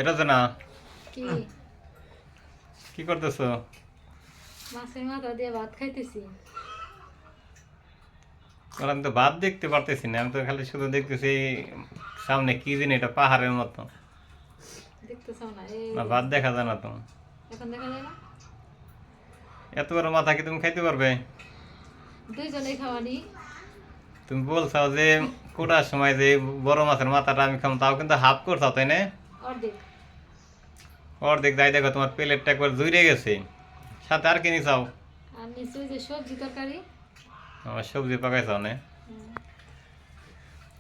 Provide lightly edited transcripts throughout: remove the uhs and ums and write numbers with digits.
এটা তো না কি কি করতেছো? মাছের মাথা দিয়ে ভাত খাইতেছি। আমি তো ভাত দেখতে পারতেছি না, আমি তো খালি শুধু দেখতেছি সামনে কি জিনিস, এটা পাহাড়ের মতো। দেখতেছো না? এই না, যে, ভাত দেখা যায় না তো। এখন দেখা যায় না? এত বড় মাথা কি তুমি খাইতে পারবে? দুইজনেই খাওয়ানি। তুমি বলছো যে কোটার সময় যে বড় মাছের মাথাটা আমি খাম, তাও কিন্তু হাফ করছো, তাই না? অর্ধেক। অর্ধেক যাই, দেখো তোমার প্লেটটা একবার জুড়ে গেছে। সাথে আর কি নিছাও? আর নিচে ওই যে সবজি তরকারি। আমার সবজি পাকাইছাও না? হুম,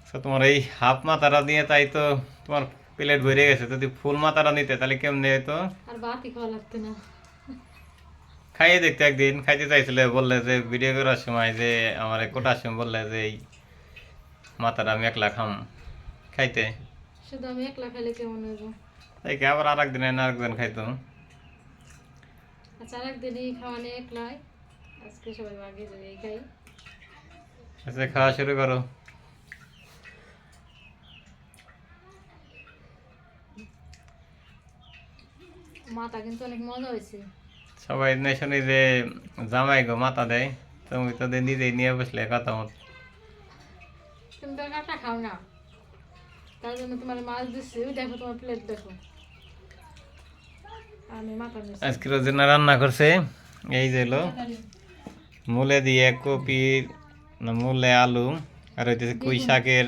তো তোমার এই হাফ মাথাটা দিয়ে তাই তো তোমার প্লেট ভরে গেছে। যদি ফুল মাথাটা নিতে তাহলে কেমনে হতো? আর ভাতই খাওয়া লাগতো না। খাইয়ে দেখতে একদিন খাইতে চাইছিলে, বললে যে ভিডিও করার সময় যে আমার কোটার সময় বললে যে এই মাথাটা আমি একলা খাম খাইতে। শুধু আমি একলা খাইলে কেমন হইব? তাই কি আবার আর একদিন এনে আরেকজন খাইতো। আচ্ছা, আর একদিনই খাওয়ানি একলাই। আজকে সবাই ভাগে যদি খাই। আচ্ছা, খাওয়া শুরু করো। মাথা কিন্তু অনেক মজা হয়েছে। সবাই না শুনি যে জামাই গো মাথা দেয়, তুমি তো নিজেই নিয়ে বসলে কথা মত। তুমি তো কাটা খাও না, তার জন্য তোমার মাছ দিচ্ছি। ওই দেখো, তোমার প্লেট দেখো। আমি মাথা নিচ্ছি। আজকে রোজিনা রান্না করছে এই যে হলো মূলে দিয়ে কপি, না মূলে আলু, আর হইতেছে কুই বেগুন। শাকের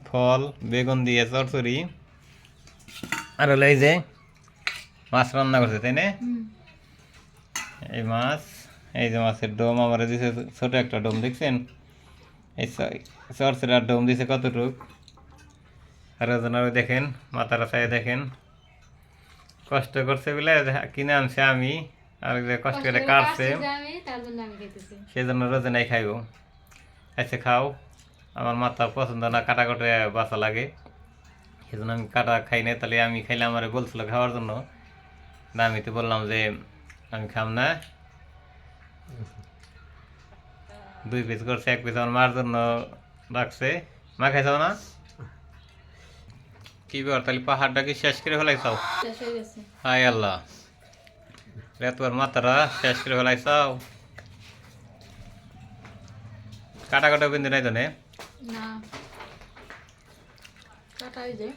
ফল, বেগুন দিয়ে চরচড়ি, আর হলো এই যে মাছ রান্না করছে, তাই না? হুম। এই মাছ, এই যে মাছের ডোম আমার দিছে, ছোট একটা ডোম দেখছেন? এই চরচড়ার ডোম দিছে কতটুক। আর ওজনের দেখেন মাথাটা চাই দেখেন, কষ্ট করছে বলে কিনে আনছে আমি, আর যে কষ্ট কষ্ট করে করে কাটছে কাটছি যে আমি, তার জন্য আমি খেতেছি। সেজন্য রোজনাই খাইব। আচ্ছা খাও, আমার মাথা পছন্দ না, কাটা কাটে বাসা লাগে, সেজন্য আমি কাটা খাই না। তাহলে আমি খাইলে আমার বলছিল খাওয়ার জন্য, না আমি তো বললাম যে আমি খাম না। 2 পিস করছে, 1 পিস আমার মার জন্য রাখছে। মা খাইছাও না? কি ব্যাপার, তাহলে পাহাড়টা কি শেষ করে ফেলাইছাও? শেষ হয়ে গেছে। হায় আল্লাহ, তোমার মাথাটা শেষ করে ফেলাইছাও। কাটা কাটা বিন্দু নাই তো নে? না, কাটা ওই যে।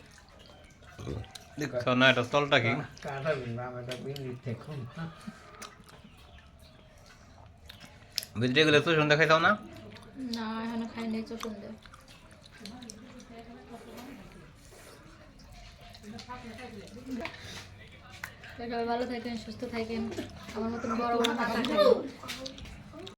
দেখছো না এটা তলটা কি? ভিতরে গেলে তো সন্ধ্যা খাইছাও না? না, এখনো খাই নাই চটুন্দে। সবাই ভালো থাকেন, সুস্থ থাকেন, আমার মতন বড় বড় মাথা খাবেন।